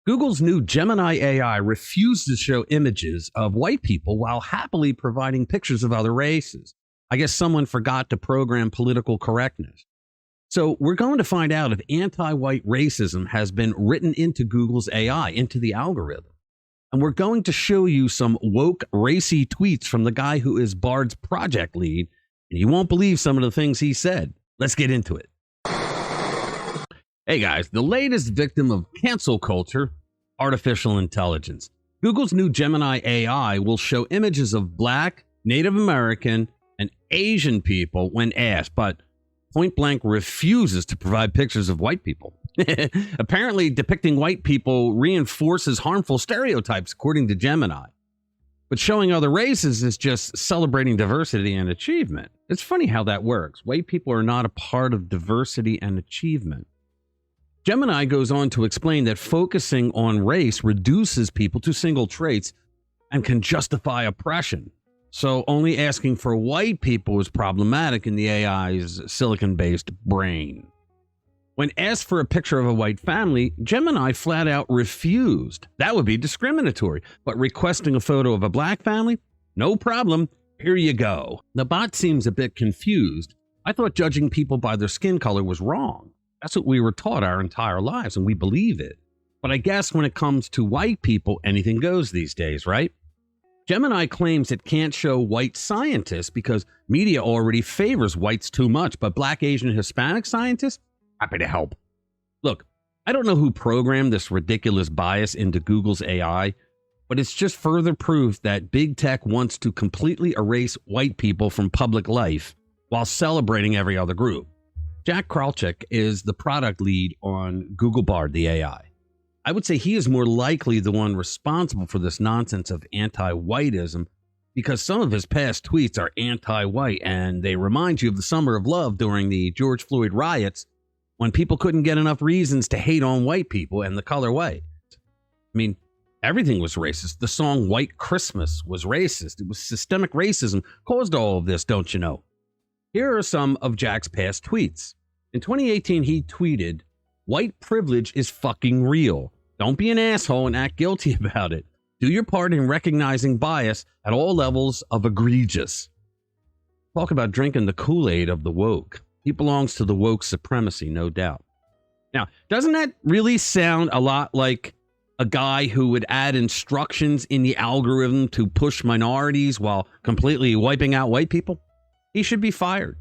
Google's new Gemini AI refused to show images of white people while happily providing pictures of other races. I guess someone forgot to program political correctness. So we're going to find out if anti-white racism has been written into Google's AI, into the algorithm. And we're going to show you some woke, racy tweets from the guy who is Bard's project lead. And you won't believe some of the things he said. Let's get into it. Hey guys, the latest victim of cancel culture, artificial intelligence. Google's new Gemini AI will show images of Black, Native American, and Asian people when asked, but point blank refuses to provide pictures of white people. Apparently, depicting white people reinforces harmful stereotypes, according to Gemini. But showing other races is just celebrating diversity and achievement. It's funny how that works. White people are not a part of diversity and achievement. Gemini goes on to explain that focusing on race reduces people to single traits and can justify oppression. So only asking for white people is problematic in the AI's silicon-based brain. When asked for a picture of a white family, Gemini flat out refused. That would be discriminatory. But requesting a photo of a Black family? No problem. Here you go. The bot seems a bit confused. I thought judging people by their skin color was wrong. That's what we were taught our entire lives, and we believe it. But I guess when it comes to white people, anything goes these days, right? Gemini claims it can't show white scientists because media already favors whites too much, but Black, Asian, and Hispanic scientists? Happy to help. Look, I don't know who programmed this ridiculous bias into Google's AI, but it's just further proof that big tech wants to completely erase white people from public life while celebrating every other group. Jack Kralchik is the product lead on Google Bard, the AI. I would say he is more likely the one responsible for this nonsense of anti-whiteism because some of his past tweets are anti-white and they remind you of the summer of love during the George Floyd riots when people couldn't get enough reasons to hate on white people and the color white. I mean, everything was racist. The song White Christmas was racist. It was systemic racism caused all of this, don't you know? Here are some of Jack's past tweets. In 2018, he tweeted, "White privilege is fucking real. Don't be an asshole and act guilty about it. Do your part in recognizing bias at all levels of egregious." Talk about drinking the Kool-Aid of the woke. He belongs to the woke supremacy, no doubt. Now, doesn't that really sound a lot like a guy who would add instructions in the algorithm to push minorities while completely wiping out white people? He should be fired.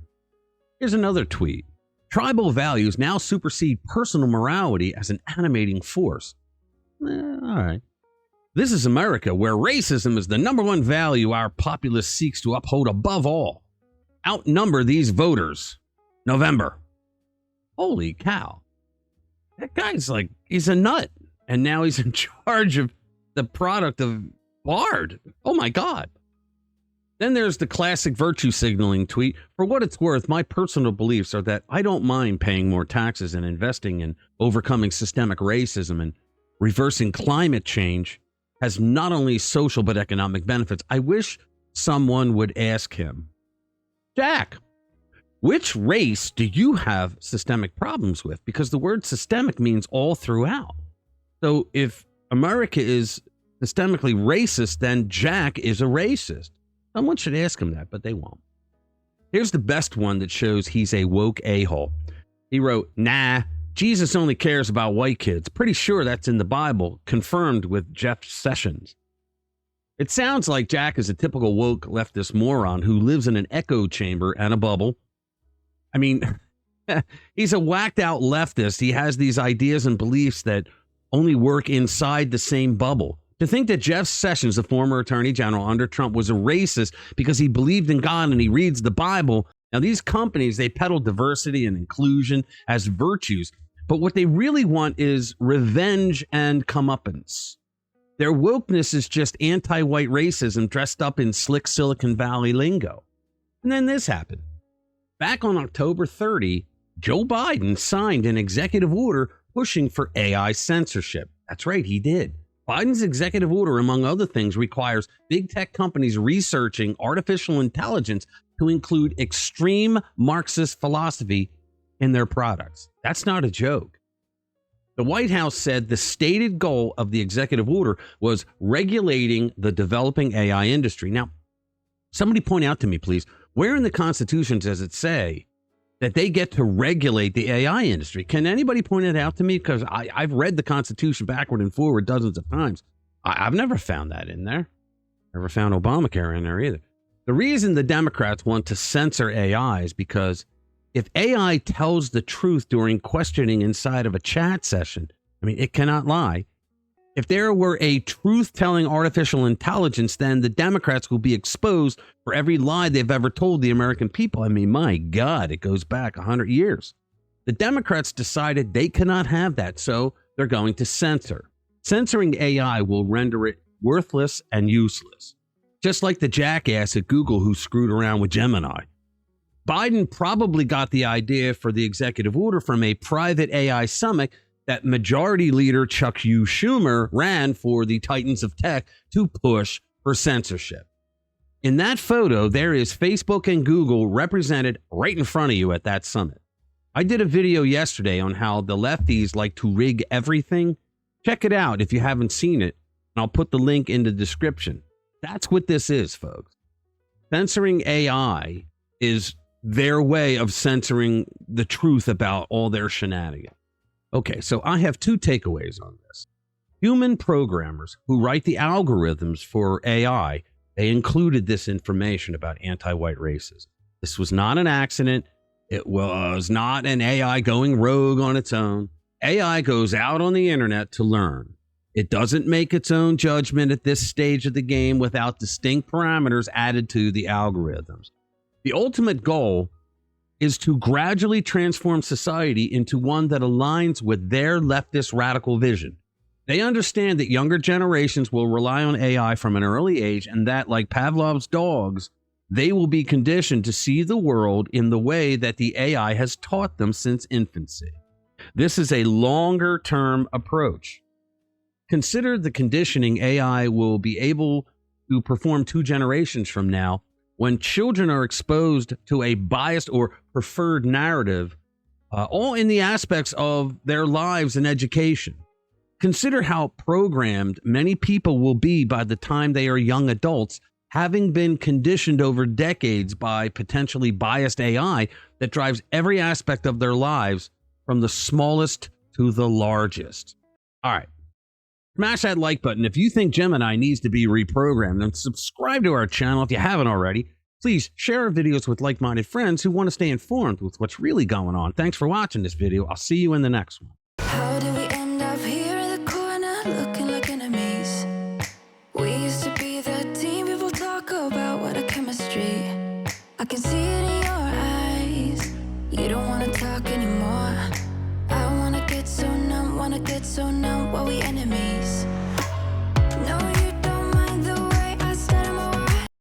Here's another tweet. Tribal values now supersede personal morality as an animating force. All right. This is America, where racism is the number one value our populace seeks to uphold above all. Outnumber these voters. November. Holy cow. That guy's like, he's a nut. And now he's in charge of the product of Bard. Oh my God. Then there's the classic virtue signaling tweet. For what it's worth, my personal beliefs are that I don't mind paying more taxes and investing in overcoming systemic racism and reversing climate change has not only social but economic benefits. I wish someone would ask him, Jack, which race do you have systemic problems with? Because the word systemic means all throughout. So if America is systemically racist, then Jack is a racist. Someone should ask him that, but they won't. Here's the best one that shows he's a woke a-hole. He wrote, "Nah, Jesus only cares about white kids. Pretty sure that's in the Bible, confirmed with Jeff Sessions." It sounds like Jack is a typical woke leftist moron who lives in an echo chamber and a bubble. I mean, he's a whacked out leftist. He has these ideas and beliefs that only work inside the same bubble. To think that Jeff Sessions, the former attorney general under Trump, was a racist because he believed in God and he reads the Bible. Now, these companies, they peddle diversity and inclusion as virtues, but what they really want is revenge and comeuppance. Their wokeness is just anti-white racism dressed up in slick Silicon Valley lingo. And then this happened. Back on October 30, Joe Biden signed an executive order pushing for AI censorship. That's right, he did. Biden's executive order, among other things, requires big tech companies researching artificial intelligence to include extreme Marxist philosophy in their products. That's not a joke. The White House said the stated goal of the executive order was regulating the developing AI industry. Now, somebody point out to me, please, where in the Constitution does it say that they get to regulate the AI industry? Can anybody point it out to me? Because I've read the Constitution backward and forward dozens of times. I've never found that in there. Never found Obamacare in there either. The reason the Democrats want to censor AI is because if AI tells the truth during questioning inside of a chat session, I mean, it cannot lie. If there were a truth-telling artificial intelligence, then the Democrats will be exposed for every lie they've ever told the American people. I mean, my God, it goes back 100 years. The Democrats decided they cannot have that, so they're going to censor. Censoring AI will render it worthless and useless, just like the jackass at Google who screwed around with Gemini. Biden probably got the idea for the executive order from a private AI summit that Majority Leader Chuck Schumer ran for the Titans of Tech to push for censorship. In that photo, there is Facebook and Google represented right in front of you at that summit. I did a video yesterday on how the lefties like to rig everything. Check it out if you haven't seen it, and I'll put the link in the description. That's what this is, folks. Censoring AI is their way of censoring the truth about all their shenanigans. Okay, so I have two takeaways on this. Human programmers who write the algorithms for AI, they included this information about anti-white racism. This was not an accident. It was not an AI going rogue on its own. AI goes out on the internet to learn. It doesn't make its own judgment at this stage of the game without distinct parameters added to the algorithms. The ultimate goal is to gradually transform society into one that aligns with their leftist radical vision. They understand that younger generations will rely on AI from an early age, and that, like Pavlov's dogs, they will be conditioned to see the world in the way that the AI has taught them since infancy. This is a longer-term approach. Consider the conditioning AI will be able to perform 2 generations from now when children are exposed to a biased or preferred narrative, all in the aspects of their lives and education. Consider how programmed many people will be by the time they are young adults, having been conditioned over decades by potentially biased AI that drives every aspect of their lives from the smallest to the largest. All right. Smash that like button if you think Gemini needs to be reprogrammed, and subscribe to our channel if you haven't already. Please share our videos with like-minded friends who want to stay informed with what's really going on. Thanks for watching this video. I'll see you in the next one. How did we end up here in the corner looking like enemies? We used to be the team people talk about, what a chemistry. I can see it in your eyes. You don't want to talk anymore. I want to get so numb, why we enemies?